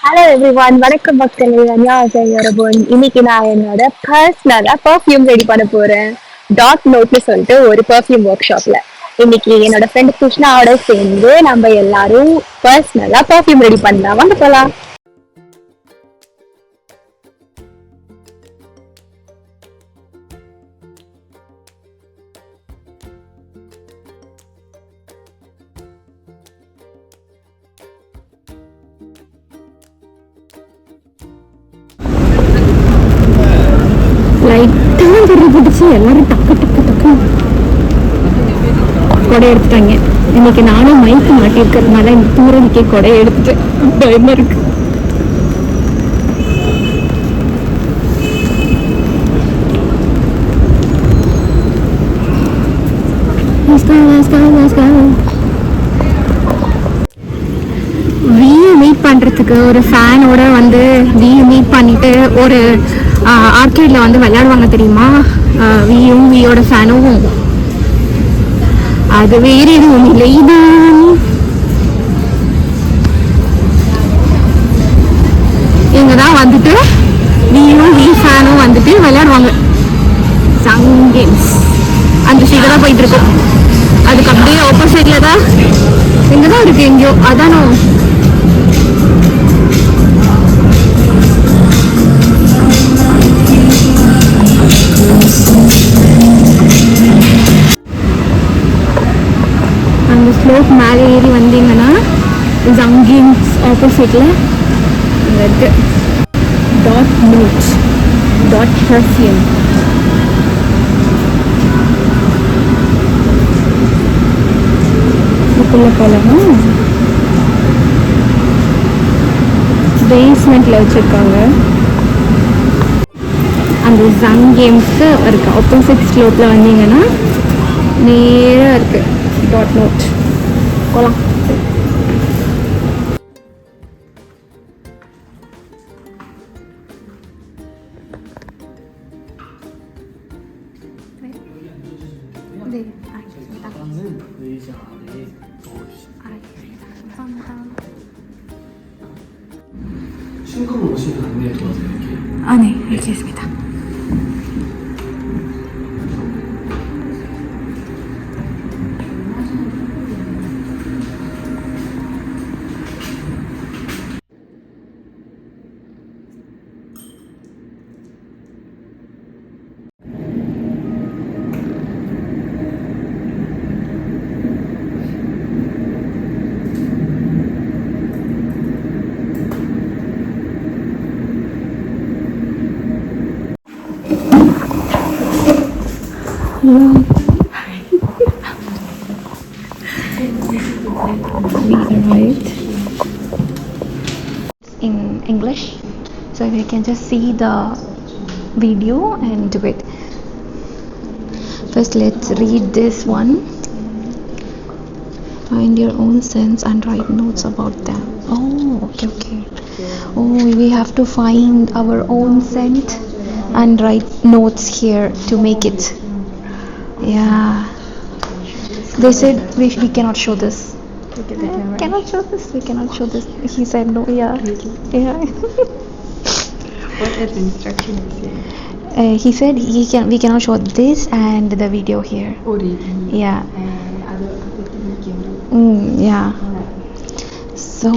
Hello everyone, வணக்கம் மக்களே. யரபோன் இன்னைக்கு நான் என்னோட பர்சனலா பர்ஃப்யூம் ரெடி பண்ண போறேன். டாட் நோட்னு சொல்லிட்டு ஒரு பர்ஃப்யூம் ஒர்க் ஷாப்ல இன்னைக்கு என்னோட ஃப்ரெண்ட் கிருஷ்ணாவோட சேர்ந்து நம்ம எல்லாரும் பர்சனலா பர்ஃப்யூம் ரெடி பண்ணலாம். வாங்க போலாம். லைட்டாக கறி பிடிச்சி எல்லாரும் டக்கு டக்கு டக்கு கொடை எடுத்துட்டாங்க. இன்னைக்கு நானும் மைக்கு மாட்டிருக்கிறதுனால இந்த தூரணிக்கே கொடை எடுத்துட்டு பயமா இருக்கு. வியூ மீட் பண்றதுக்கு ஒரு ஃபேனோட வந்து வியூ மீட் பண்ணிட்டு ஒரு ஆர்கேட்ல வந்து விளையாடுவாங்க தெரியுமா? வியும் வியோட ஃபேனும் அது வேற எதுவும் இல்லை. இது இங்கதான் வந்துட்டு வியும் வி ஃபேனும் வந்துட்டு விளையாடுவாங்க. சங் கேம்ஸ் அந்த சைட்ல தான் போயிட்டு இருக்கோம். அதுக்கு அப்படியே ஆப்போசிட்ல தான் இங்கதான் இருக்கு. எங்கேயோ அதானோ அந்த ஸ்லோப் மேலே ஏறி வந்தீங்கன்னா ஜங்கிங்ஸ் ஆப்போசிட்ல இங்கே இருக்கு டாட் நோட் டாட் பர்ஃப்யூம். இதுக்குள்ள போலாமா? பேஸ்மெண்ட்ல வச்சிருக்காங்க. அந்த ஜங் கேம்ஸ்க்கு இருக்கு ஆப்போசிட் ஸ்லோப்ல வந்தீங்கன்னா நேராக இருக்கு டாட் நோட். போகலாம். 친구분 오시면 안내 도와드릴게요. 네, 알겠습니다. We arrived in English, so we can just see the video and do it. First, let's read this one. Find your own sense and write notes about them. Oh, okay. Oh, we have to find our own scent and write notes here to make it. Yeah. They said we cannot show this. Cannot show this. We cannot show this. He said no. Yeah. Yeah. What is the instruction here? He said we cannot show this and the video here. Oh, really? Yeah. Other camera. Yeah. So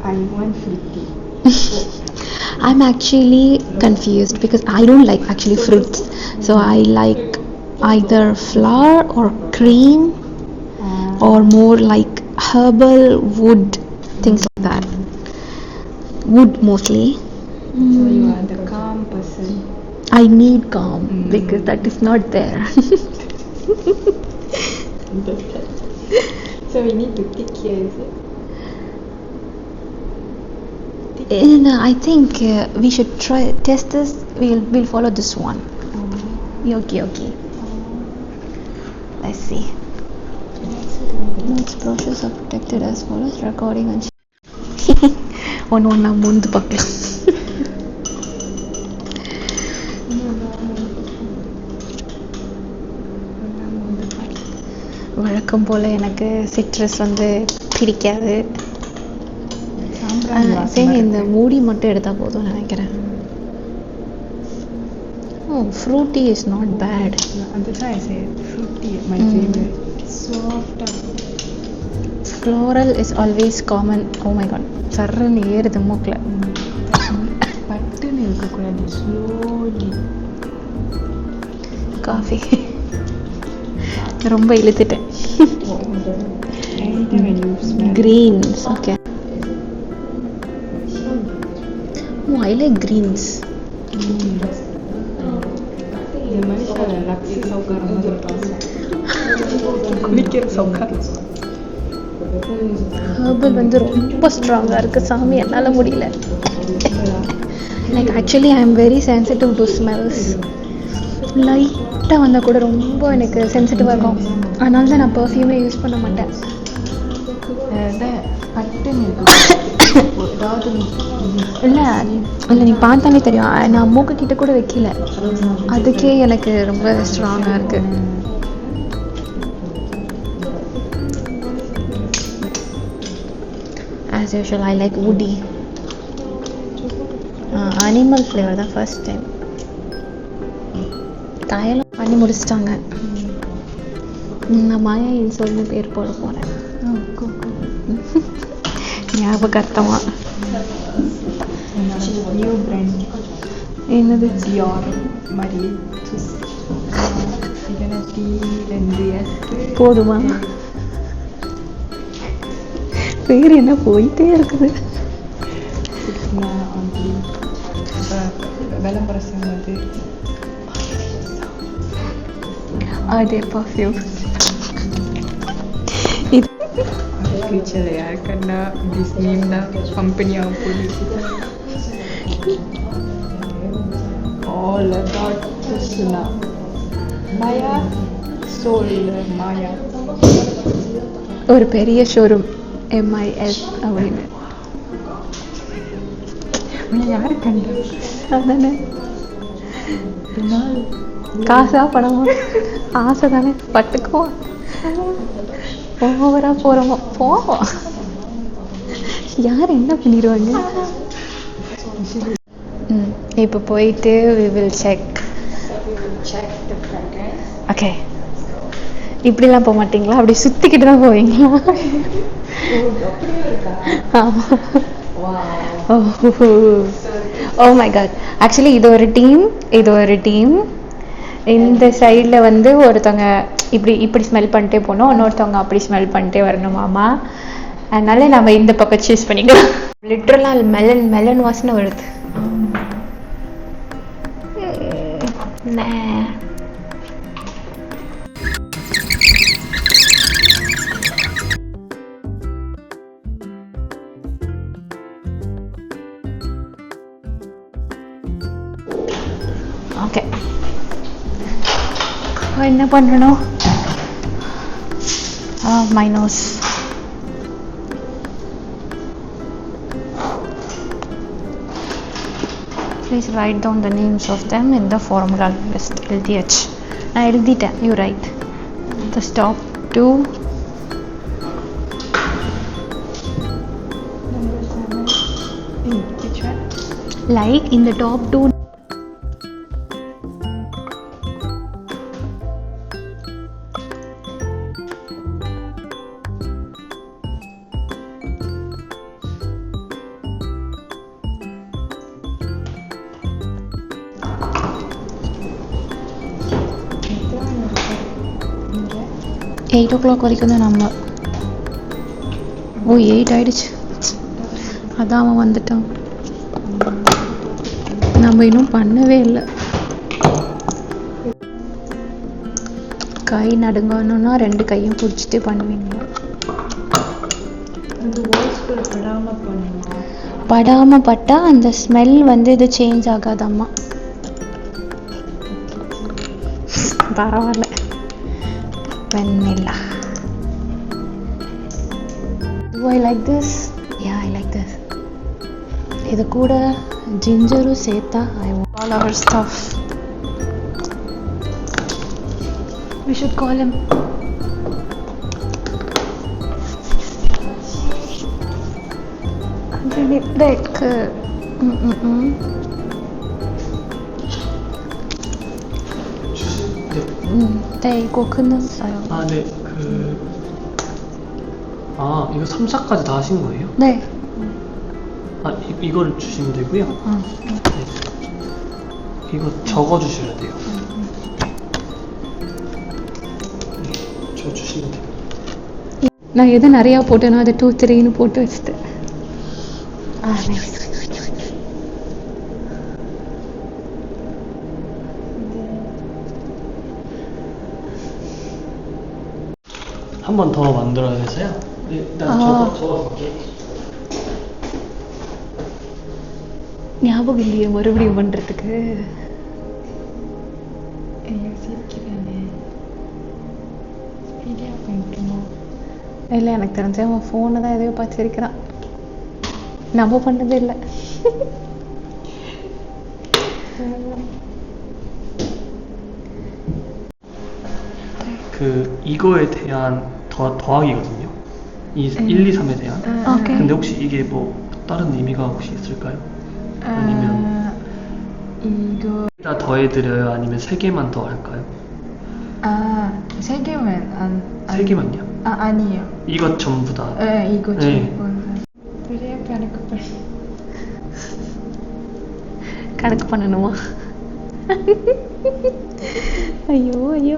I want fruity. I'm actually confused because I don't like actually fruits. So I like either flower or cream or more like herbal wood, things like that. Wood mostly. So you are the calm person. I need calm because that is not there. So we need to tick here, is it? And I think we should try test this. We'll follow this one. Okay. Let's see. Notes brochures are protected as follows. Recording and ஒன்று முந்து பார்க்கலாம். வழக்கம் போல் எனக்கு citrus வந்து பிடிக்காது. சரி இந்த மூடி மட்டும் எடுத்தால் போதும் நினைக்கிறேன். Fruity is not bad. That's why I said fruity, my favorite. Soft. Floral is always common. Oh my god. சர்றன்னு ஏறுது மூக்கில். பட்டுன்னு இருக்கக்கூடாது. Slowly. காஃபி ரொம்ப இழுத்துட்டேன். Anytime when you smell. Greens. Okay. Oh, I like greens. இந்த மனுஷன் லக்ஸி சவுக்காரம் மாதிரி இருப்பாங்க. குளிக்கிற சவுக்காரம். ஹெர்பல் வந்து ரொம்ப ஸ்ட்ராங்காக இருக்குது சாமி, என்னால் முடியல. Like actually I am very sensitive to smells. லைட்டாக வந்தால் கூட ரொம்ப எனக்கு சென்சிட்டிவாக இருக்கும். அதனால தான் நான் பர்ஃப்யூமே யூஸ் பண்ண மாட்டேன். பட்டுன்னு இருக்கு. இல்லை இல்லை நீ பார்த்தாலே தெரியும், நான் மூக்கு கிட்ட கூட வைக்கல, அதுக்கே எனக்கு ரொம்ப ஸ்ட்ராங்காக இருக்குது. As usual I like woody. Animal flavour தான் ஃபர்ஸ்ட் டைம். தைலம் பண்ணி முடிச்சிட்டாங்க. நான் மாயா இன்சோல்னு பேர் போட போகிறேன். ஞாபகார்த்தமா. New brand. என்னது? Dior மாதிரி போதுமா? பேர் என்ன போயிட்டே இருக்குது. விளம்பரம் சொன்னது அதே பர்ஃப்யூம். இது ஃபியூச்சரில் யாருக்கன்னா திஸ் நேம் தான் கம்பெனியாக போகுது. All about Krishna. Maya soul Maya. ஒரு பெரிய ஷோரூம் MIS அப்படின்னு. யாரு கண்டு அதானே, காசா பணமா ஆசை தானே, பட்டுக்குவோம். ஓவரா போகிறோமோ போவோம், யார் என்ன பண்ணிடுவாங்க. இப்போ போயிட்டு we will check. ஓகே, இப்படிலாம் போக மாட்டீங்களா? அப்படி சுற்றிக்கிட்டு தான் போவீங்களா? ஓ மை காட், ஆக்சுவலி இது ஒரு டீம். இந்த சைடில் வந்து ஒருத்தவங்க இப்படி ஸ்மெல் பண்ணிட்டே போகணும், இன்னொருத்தவங்க அப்படி ஸ்மெல் பண்ணிட்டே வரணுமாமா. அதனால நம்ம இந்த பக்கம் சூஸ் பண்ணிக்கலாம். லிட்ரலாக மெலன் வாசனை வருது. ஓகே, என்ன பண்ணணும்? My nose. Please write down the names of them in the formula list. LTH. நான் எழுதிட்டேன். You write. The top 2. Like in the top 2. Eight o'clock வரைக்கும் தான் நம்ம. ஓ 8 ஆயிடுச்சு. அதான் அவன் வந்துட்டான். நம்ம இன்னும் பண்ணவே இல்லை. கை நடுங்கணும்னா 2 கையும் பிடிச்சிட்டு பண்ணுவீங்க. படாமல் பட்டால் அந்த ஸ்மெல் வந்து இது சேஞ்ச் ஆகாதம்மா. பரவாயில்ல. Vanilla. Do I like this? Yeah, I like this. இது கூட ஜிஞ்சரும் சேர்த்தா I want all our stuff. We should call him. 네, 그 네, 이거 끝났어요. 아, 네. 이거 3차까지 다 하신 거예요? 네. 이거를 주시면 되고요. 네. 이거 적어 주셔야 돼요. 네, 저 주시면 돼요. நான் எது நிறையா போட்டேனோ அதை 2, 3ன்னு போட்டு வச்சுட்டேன். நைஸ். 한 번 더 만들어야 돼서요. 네, 일단 적어볼게요. ஞாபகம் இல்லையே மறுபடியும் பண்றதுக்கு. யோசிக்கிறேனே. ஸ்பீடியா பண்ணிக்கணுமா? இல்லை, எனக்கு தெரிஞ்ச அவன் ஃபோனை தான் எதையோ பார்த்து சிரிக்கிறான். நம்ம பண்ணதே இல்லை. 이거에 대한 더하기거든요. 이 1, 2, 3에 대한. 오케이. 근데 혹시 이게 뭐 다른 의미가 혹시 있을까요? 아니면 이거 다 더해드려요? 아니면 3개만 더 할까요? 3개만 안 3개만요? 아니에요. 이것 전부 다. 네, 이거 네. 전부 그래야 கணக்கு பண்ணணுமா? ஐயோ ஐயோ.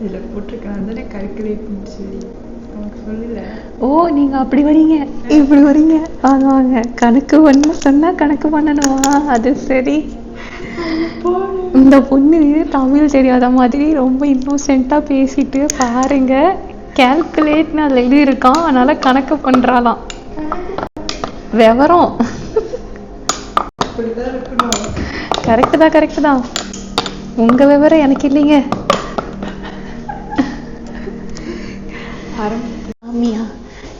இதில் போட்டிருக்கேன் அதனே கால்குலேட்னு சொல்லி அவங்க சொல்லல. ஓ, நீங்க அப்படி வரீங்க, இப்படி வரீங்க. வாங்க வாங்க, கணக்கு பண்ண சொன்னா கணக்கு பண்ணணுமா? அது சரி. இந்த பொண்ணு தமிழ் தெரியாத மாதிரி ரொம்ப இன்னோசென்ட்டா பேசிட்டு பாருங்க. கால்குலேட்னு அதில் எழுதி இருக்கான், அதனால கணக்கு பண்றாளாம். விவரம். அப்படிதான் இருக்கணும். கரெக்டு தான். உங்க விவரம் எனக்கு இல்லைங்க. ஆமியா,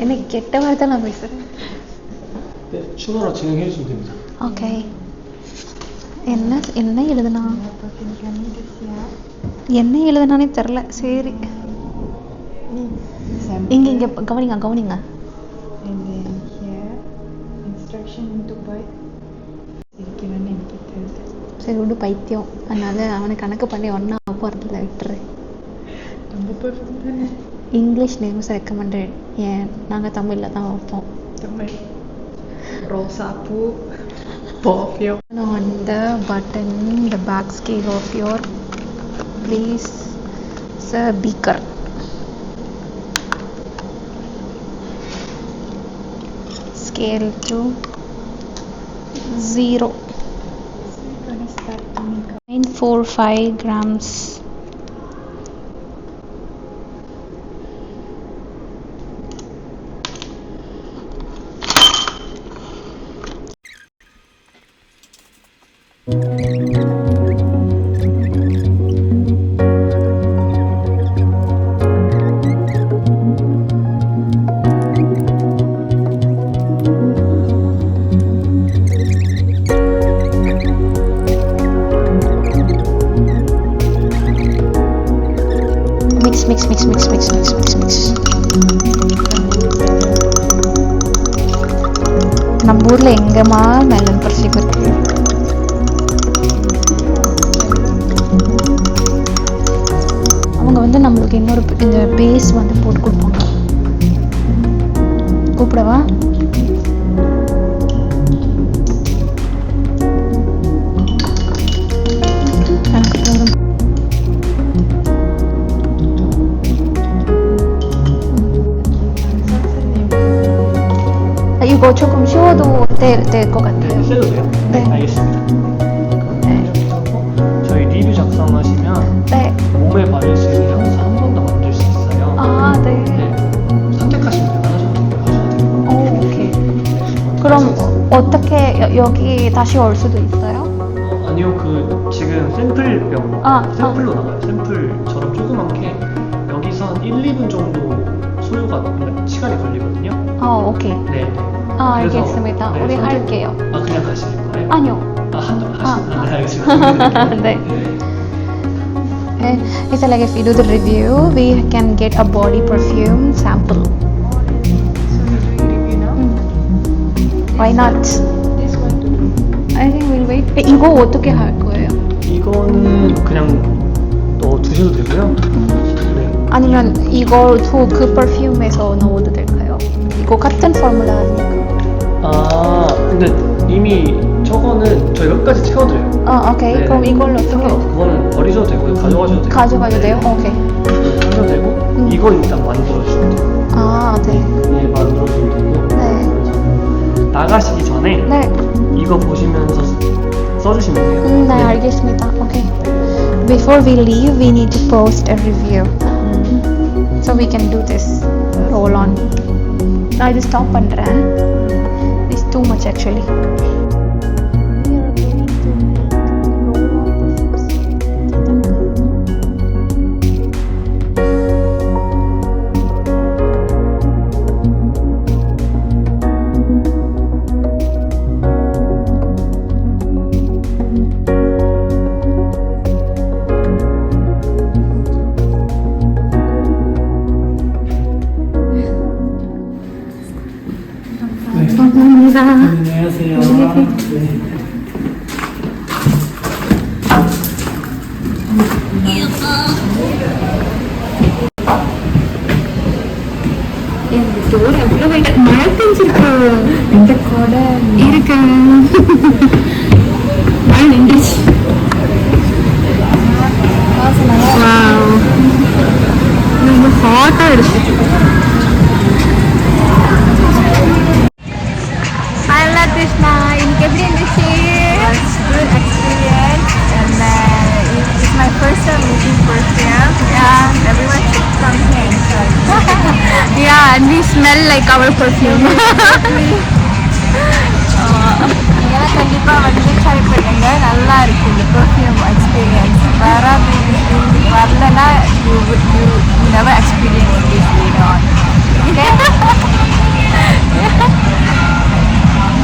எனக்கு கெட்ட வார்த்தை நான் பேசுறேன். 네, 추가로 진행해 주시면 됩니다. ஓகே. என்ன எழுதுனா? என்ன எழுதுனானே தெரில. சரி, இங்க கவனிங்க. And then here, instruction to buy. இருக்கணும்னு எனக்கு தெரியுது. சரி விடு, பைத்தியம். அதனால அவனை கணக்கு பண்ணி ஒன்றா போகிறதில்ல, விட்டுரு. ரொம்ப பர்ஃபெக்ட் தானே. English names recommended. ஏன் நாங்கள் தமிழில் தான் வைப்போம். தமிழ் ரோசாப்பூ perfume. On the button, the back scale of your place the beaker. Scale to 0. 945 grams. Mix. நம்ம ஊர்ல எங்கம்மா மெலன் பரிசிக்கு இருக்கு? அவங்க வந்து நம்மளுக்கு இன்னொரு இந்த பேஸ் வந்து போட்டு கொடுப்பாங்க. கூப்பிடவா? 이거 조금 쉬워도 될 것 같아요. 써도 돼요? 네. 알겠습니다. 네. 저희 리뷰 작성하시면 네. 몸에 바를 수 있는 향수 한 번 더 만들 수 있어요. 네. 네. 선택하시면 돼요. 하나씩 하셔도 돼요. 오케이. 그럼 어떻게 여기 다시 올 수도 있어요? 아니요, 지금 샘플병 샘플로 나가요. 샘플처럼 조그맣게 여기서 한 1, 2분 정도 소요가 시간이 걸리거든요. 오케이. 네. 알겠습니다. 네, 우리 할게요. 그냥 가실 거예요? 아니요. 네, 알겠습니다. 네. It's like if we do the review, we can get a body perfume sample. So you're doing review now? Why why not? This one too. I think we'll wait. 이거 어떻게 할 거예요? 이거는 그냥 넣어두셔도 되고요. 네. 아니면 이걸도 그 퍼퓸에서 넣어도 될까요? 이거 같은 포뮬라 아니니까. 아, 근데 이미 저거는 저희 끝까지 채워드려요. 오케이. 네. 그럼 이걸로 어떻게? 그거는 버리셔도 되고요. 가져가셔도 되고. 가져가도 돼요? 오케이. 하셔도 되고, 이거 일단 만들어주시면 돼요. 네. 얘 만들어주면 되고. 네. 그래서 나가시기 전에 네. 이거 보시면서 써주시면 돼요. 네, 알겠습니다. 오케이. Before we leave, we need to post a review. So we can do this. Roll on. நான் இது stop பண்றேன். It's too much actually. We are going to make roll on the steps. 감사합니다. 안녕하세요. 네. Door எவ்வளோ wait மழை பெஞ்சிருக்கு இந்த கூட இருக்கு மழை நின்றுச்சு ரொம்ப ஹாட்டாக இருக்கு I love this now. இன்னைக்கு எப்படி இருந்துச்சு? It's good experience and it's my first time meeting perfume. Yeah, everyone should come here and try. Yeah, and we smell like our perfume. ஏன்னா கண்டிப்பாக வந்து ட்ரை பண்ணுங்க நல்லா இருக்கு இந்த பெர்ஃப்யூம் எக்ஸ்பீரியன்ஸ் வராது வரலன்னா you never experience this later on.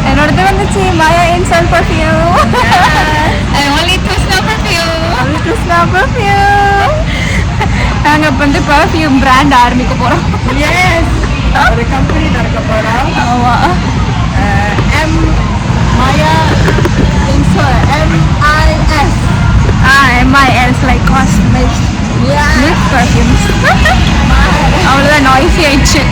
என்னோடது வந்துச்சு Maya Instant perfume. And only Krishna perfume. Only Krishna perfume. நாங்க இப்போ வந்து perfume brand ஆரம்பிக்க போறோம். Yes. ஒரு கம்பெனி திறக்க போகிறோம். ஆமா. Maya MIS. MIS like cosmetics. Yeah. Milk perfumes. அவ்வளோதான் நாய்ஸி ஆயிடுச்சு.